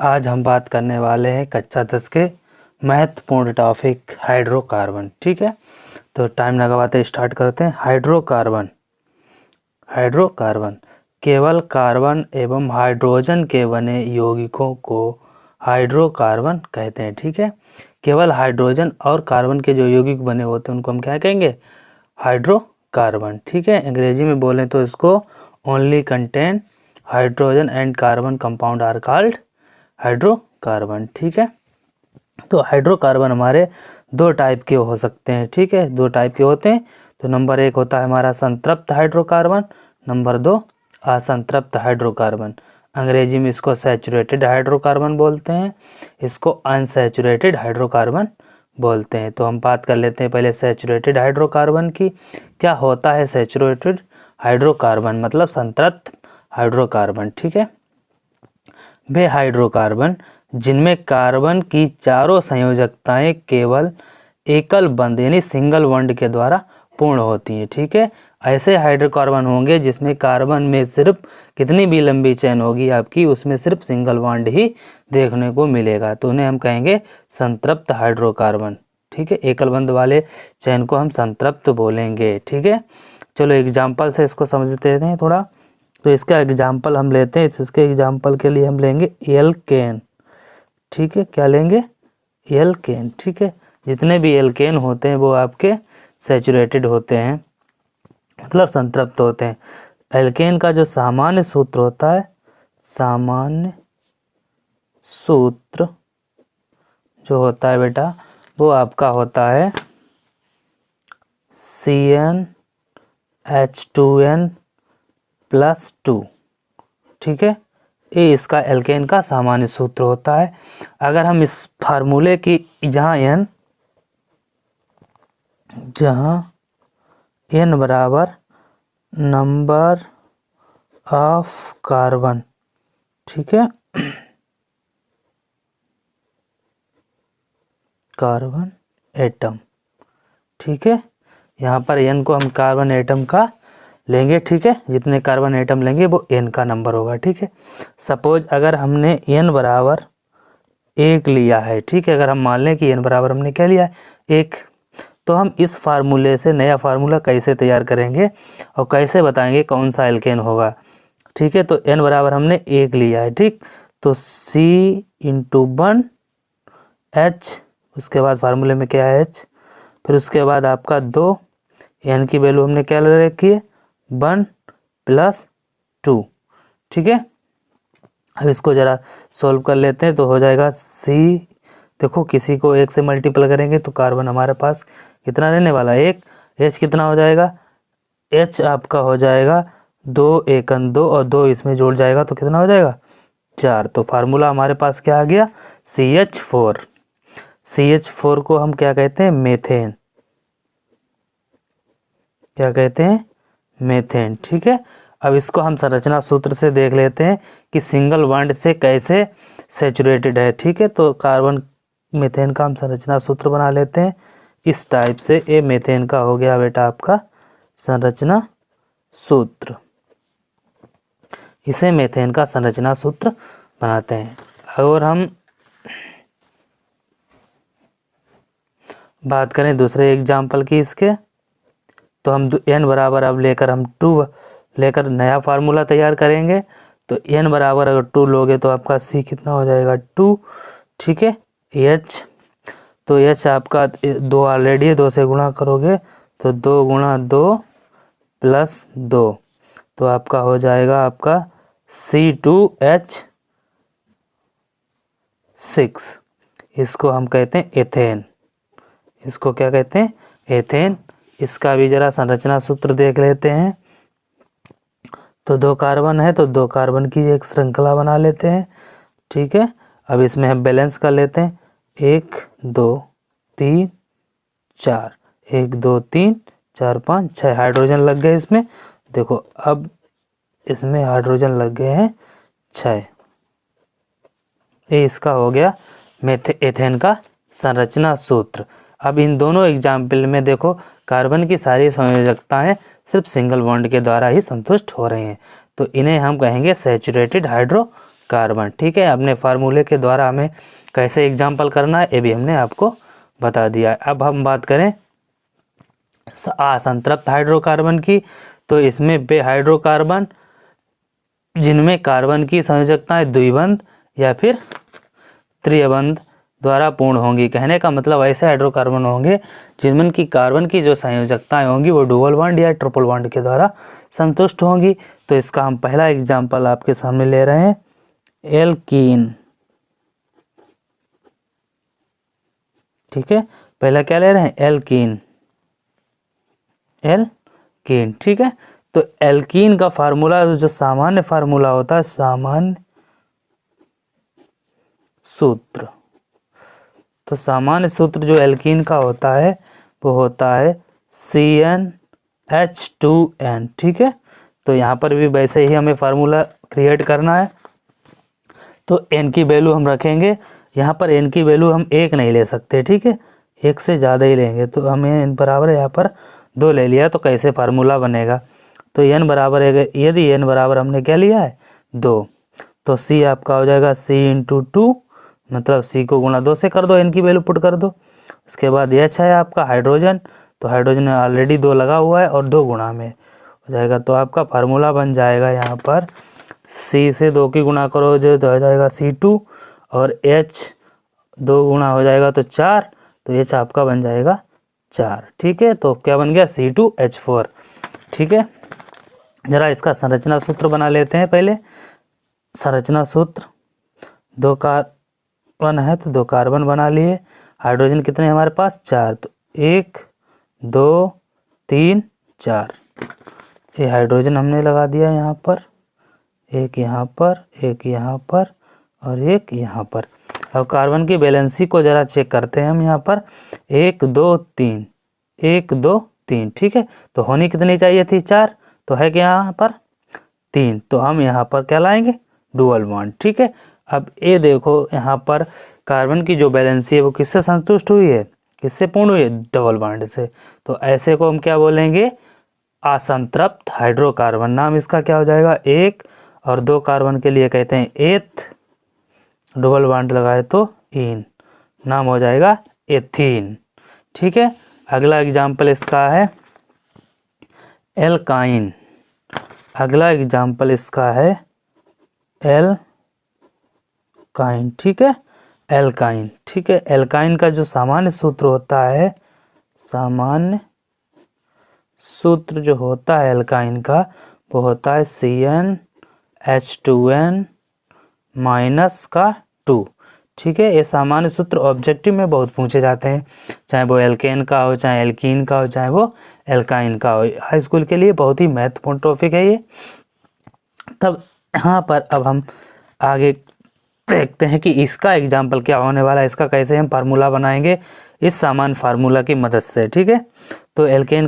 आज हम बात करने वाले हैं कक्षा 10 के महत्वपूर्ण टॉपिक हाइड्रोकार्बन। ठीक है, तो टाइम लगाते स्टार्ट करते हैं। हाइड्रोकार्बन केवल कार्बन एवं हाइड्रोजन के बने यौगिकों को हाइड्रोकार्बन कहते हैं। ठीक है, केवल हाइड्रोजन और कार्बन के जो यौगिक बने होते हैं उनको हम क्या कहेंगे? हाइड्रोकार्बन। ठीक है, अंग्रेजी में बोलें तो इसको only contain hydrogen and carbon compound are called hydrocarbon. ठीक है, तो हाइड्रोकार्बन हमारे दो टाइप के हो सकते हैं। ठीक है, दो टाइप के होते हैं। तो नंबर 1 होता है हमारा संतृप्त हाइड्रोकार्बन, नंबर 2 असंतृप्त हाइड्रोकार्बन। अंग्रेजी में इसको सैचुरेटेड हाइड्रोकार्बन बोलते हैं, इसको अनसैचुरेटेड हाइड्रोकार्बन बोलते हैं। तो हम बात कर लेते हैं पहले सैचुरेटेड हाइड्रोकार्बन की। क्या होता है सैचुरेटेड हाइड्रोकार्बन? मतलब संतृप्त हाइड्रोकार्बन। ठीक है, वे हाइड्रोकार्बन जिनमें कार्बन की चारों संयोजकताएं केवल एकल बंध यानी सिंगल बॉन्ड के द्वारा पूर्ण होती हैं। ठीक है, ऐसे हाइड्रोकार्बन होंगे जिसमें कार्बन में सिर्फ कितनी भी लंबी चेन होगी आपकी, उसमें सिर्फ सिंगल बॉन्ड ही देखने को मिलेगा, तो उन्हें हम कहेंगे संतृप्त हाइड्रोकार्बन। ठीक है, एकल बंध वाले चेन को हम संतृप्त बोलेंगे। ठीक है, चलो एग्जाम्पल से इसको समझते हैं थोड़ा। तो इसका एग्जाम्पल हम लेते हैं, इसके एग्जाम्पल के लिए हम लेंगे एल्केन। ठीक है, क्या लेंगे? एल्केन। ठीक है, जितने भी एल्केन होते हैं वो आपके सैचुरेटेड होते हैं, मतलब संतृप्त होते हैं। एल्केन का जो सामान्य सूत्र होता है, सामान्य सूत्र जो होता है बेटा वो आपका होता है CnH2n+2। ठीक है, ये इसका एल्केन का सामान्य सूत्र होता है। अगर हम इस फार्मूले की जहाँ n बराबर नंबर ऑफ कार्बन, ठीक है, कार्बन एटम। ठीक है, यहाँ पर n को हम कार्बन एटम का लेंगे। ठीक है, जितने कार्बन एटम लेंगे वो n का नंबर होगा। ठीक है, सपोज अगर हमने n बराबर 1 लिया है, ठीक है, अगर हम मान लें कि n बराबर हमने क्या लिया है? 1, तो हम इस फार्मूले से नया फार्मूला कैसे तैयार करेंगे और कैसे बताएंगे कौन सा एल्केन होगा? ठीक है, तो n बराबर हमने 1 लिया है। ठीक, तो C/1H, उसके बाद फार्मूले में क्या है? H, फिर उसके बाद आपका 2, n की वैल्यू हमने क्या ले रखी है? 1+2। ठीक है, अब इसको ज़रा सॉल्व कर लेते हैं तो हो जाएगा C। देखो किसी को 1 से मल्टीपल करेंगे तो कार्बन हमारे पास कितना रहने वाला है? 1। H कितना हो जाएगा? H आपका हो जाएगा 2 1 2 और 2 इसमें जोड़ जाएगा तो कितना हो जाएगा? 4। तो फार्मूला हमारे पास क्या आ गया? CH4। CH4 को हम क्या कहते हैं? मेथेन। क्या कहते हैं? मेथेन। ठीक है, अब इसको हम संरचना सूत्र से देख लेते हैं कि सिंगल बॉन्ड से कैसे सैचुरेटेड है। ठीक है, तो कार्बन मीथेन का हम संरचना सूत्र बना लेते हैं इस टाइप से। ये मीथेन का हो गया बेटा आपका संरचना सूत्र, इसे मीथेन का संरचना सूत्र बनाते हैं। और हम बात करें दूसरे एग्जाम्पल की इसके, तो हम n बराबर अब लेकर हम 2 लेकर नया फार्मूला तैयार करेंगे। तो n बराबर अगर 2 लोगे तो आपका C कितना हो जाएगा? 2। ठीक है, H, तो H आपका 2 ऑलरेडी है, 2 से गुणा करोगे तो 2 × 2 + 2, तो आपका हो जाएगा आपका C2H6। इसको हम कहते हैं एथेन। इसको क्या कहते हैं? एथेन। इसका भी जरा संरचना सूत्र देख लेते हैं। तो 2 कार्बन है तो 2 कार्बन की एक श्रृंखला बना लेते हैं। ठीक है, अब इसमें हम बैलेंस कर लेते हैं। 1 2 3 4, 1 2 3 4 5 6 हाइड्रोजन लग गए इसमें। देखो अब इसमें हाइड्रोजन लग गए हैं 6। ये इसका हो गया एथेन का संरचना सूत्र। अब इन दोनों एग्जाम्पल में देखो कार्बन की सारी संयोजकताएं सिर्फ सिंगल बॉन्ड के द्वारा ही संतुष्ट हो रही हैं, तो इन्हें हम कहेंगे सैचुरेटेड हाइड्रोकार्बन। कार्बन। ठीक है, अपने फार्मूले के द्वारा हमें कैसे एग्जाम्पल करना है ये भी हमने आपको बता दिया है। अब हम बात करें असंतृप्त हाइड्रोकार्बन की, तो इसमें वे हाइड्रोकार्बन जिनमें कार्बन की संयोजकताएं द्विबंध या फिर त्रिबंध द्वारा पूर्ण होंगी। कहने का मतलब ऐसे हाइड्रोकार्बन होंगे जिनमें की कार्बन की जो संयोजकताएं होंगी वो डुअल बॉन्ड या ट्रिपल बॉन्ड के द्वारा संतुष्ट होंगी। तो इसका हम पहला एग्जाम्पल आपके सामने ले रहे हैं, एल्कीन। ठीक है, पहला क्या ले रहे हैं, एल्कीन। एल्कीन, ठीक है। तो एल्कीन का फार्मूला जो सामान्य फार्मूला होता है, सामान्य सूत्र, तो सामान्य सूत्र जो एल्कीन का होता है वो होता है CnH2n। ठीक है, तो यहाँ पर भी वैसे ही हमें फार्मूला क्रिएट करना है। तो n की वैल्यू हम रखेंगे, यहाँ पर n की वैल्यू हम 1 नहीं ले सकते। ठीक है, 1 से ज़्यादा ही लेंगे। तो हमें n बराबर यहाँ पर 2 ले लिया, तो कैसे फार्मूला बनेगा, तो n बराबर है, यदि n बराबर हमने क्या लिया है 2, तो C आपका हो जाएगा C × 2, मतलब C को गुणा 2 से कर दो, n की वैल्यू पुट कर दो। उसके बाद H है आपका हाइड्रोजन, तो हाइड्रोजन में ऑलरेडी 2 लगा हुआ है और 2 गुणा में हो जाएगा। तो आपका फार्मूला बन जाएगा यहाँ पर C से 2 की गुणा करो जो तो हो जाएगा C2, और H 2 गुणा हो जाएगा तो 4, तो H आपका बन जाएगा 4। ठीक है, तो क्या बन गया C2H4। ठीक है, जरा इसका संरचना सूत्र बना लेते हैं पहले। संरचना सूत्र, 2 कार्बन है तो 2 कार्बन बना लिए। हाइड्रोजन कितने हमारे पास 4, तो 1 2 3 4। ये हाइड्रोजन हमने लगा दिया यहाँ पर, एक यहाँ पर, एक यहाँ पर और एक यहाँ पर। अब कार्बन की वैलेंसी को ज़रा चेक करते हैं हम यहाँ पर, 1 2 3, 1 2 3। ठीक है, तो होनी कितनी चाहिए थी 4, तो है क्या यहाँ पर 3, तो हम यहाँ पर क्या लाएंगे डुअल बॉन्ड। ठीक है, अब ये देखो यहाँ पर कार्बन की जो वैलेंसी है वो किससे संतुष्ट हुई है, किससे पूर्ण हुई है, डबल बॉन्ड से। तो ऐसे को हम क्या बोलेंगे, असंतृप्त हाइड्रोकार्बन। नाम इसका क्या हो जाएगा, 1 और 2 कार्बन के लिए कहते हैं एथ, डबल बॉन्ड लगाए तो इन, नाम हो जाएगा एथीन। ठीक है, अगला एग्जाम्पल इसका है एल्काइन। अगला एग्जाम्पल इसका है एल्काइन। ठीक है, एल्काइन। ठीक है, एल्काइन का जो सामान्य सूत्र होता है, सामान्य सूत्र जो होता है एल्काइन का वो होता है CnH2n -2। ठीक है, ये सामान्य सूत्र ऑब्जेक्टिव में बहुत पूछे जाते हैं, चाहे वो एल्केन का हो, चाहे एल्कीन का हो, चाहे वो एल्काइन का हो। हाई स्कूल के लिए बहुत ही महत्वपूर्ण टॉपिक है ये। तब यहाँ पर अब हम आगे देखते हैं कि इसका एग्जाम्पल क्या होने वाला है, इसका कैसे हम फार्मूला बनाएंगे इस सामान्य फार्मूला की मदद से। ठीक है, तो एल्काइन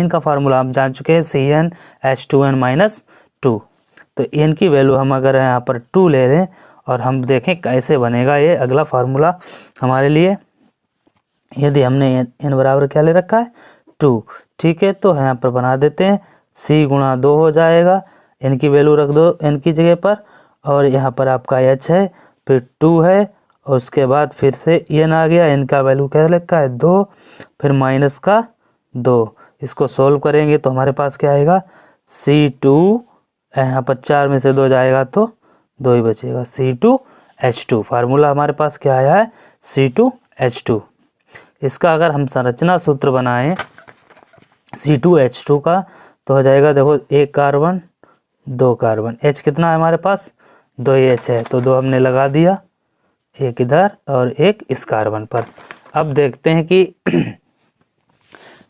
का फार्मूला हम जान चुके हैं, CnH2n -2। तो n की वैल्यू हम अगर यहाँ पर 2 ले लें और हम देखें कैसे बनेगा ये अगला फार्मूला हमारे लिए। यदि हमने n बराबर क्या ले रखा है 2। ठीक है, तो यहाँ पर बना देते हैं, C × 2 हो जाएगा, n की वैल्यू रख दो n की जगह पर, और यहाँ पर आपका H है, फिर 2 है, और उसके बाद फिर से n आ गया, n का वैल्यू क्या लिखा है 2, फिर माइनस का 2। इसको सोल्व करेंगे तो हमारे पास क्या आएगा C2, यहाँ पर 4 में से 2 जाएगा तो 2 ही बचेगा, C2H2। फार्मूला हमारे पास क्या आया है C2H2। इसका अगर हम संरचना सूत्र बनाएं C2H2 का तो हो जाएगा, देखो 1 कार्बन 2 कार्बन, H कितना है हमारे पास 2 H है, तो 2 हमने लगा दिया, एक इधर और एक इस कार्बन पर। अब देखते हैं कि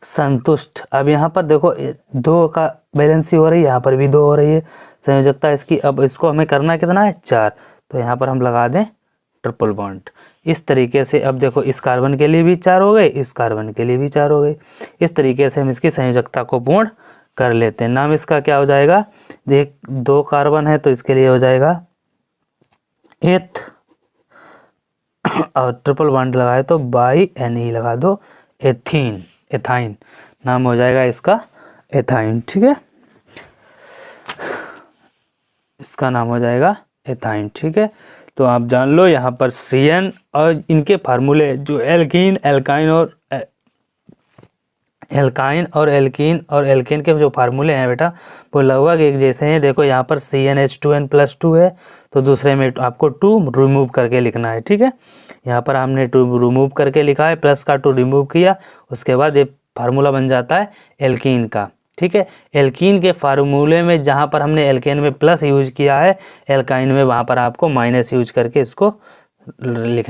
संतुष्ट, अब यहाँ पर देखो 2 का बैलेंसी हो रही है, यहाँ पर भी 2 हो रही है संयोजकता इसकी। अब इसको हमें करना कितना है 4, तो यहाँ पर हम लगा दें ट्रिपल बॉन्ड। इस तरीके से अब देखो इस कार्बन के लिए भी 4 हो गए, इस कार्बन के लिए भी 4 हो गए। इस तरीके से हम इसकी संयोजकता को पूर्ण कर लेते हैं। नाम इसका क्या हो जाएगा, देख 2 कार्बन है तो इसके लिए हो जाएगा एथ, और ट्रिपल बॉन्ड लगाए तो बाई NE लगा दो, एथीन, एथाइन, नाम हो जाएगा इसका एथाइन। ठीक है, इसका नाम हो जाएगा एथाइन। ठीक है, तो आप जान लो यहाँ पर CN और इनके फार्मूले जो एल्कीन और एल्केन के जो फार्मूले हैं बेटा वो लगभग एक जैसे हैं। देखो यहाँ पर CnH2n+2 है, तो दूसरे में आपको 2 रिमूव करके लिखना है। ठीक है, यहाँ पर हमने 2 रिमूव करके लिखा है, प्लस का 2 रिमूव किया, उसके बाद ये फार्मूला बन जाता है एल्कीन का। ठीक है, एल्कीन के फार्मूले में जहाँ पर हमने एल्केन में प्लस यूज किया है, एल्काइन में वहाँ पर आपको माइनस यूज करके इसको लिखना।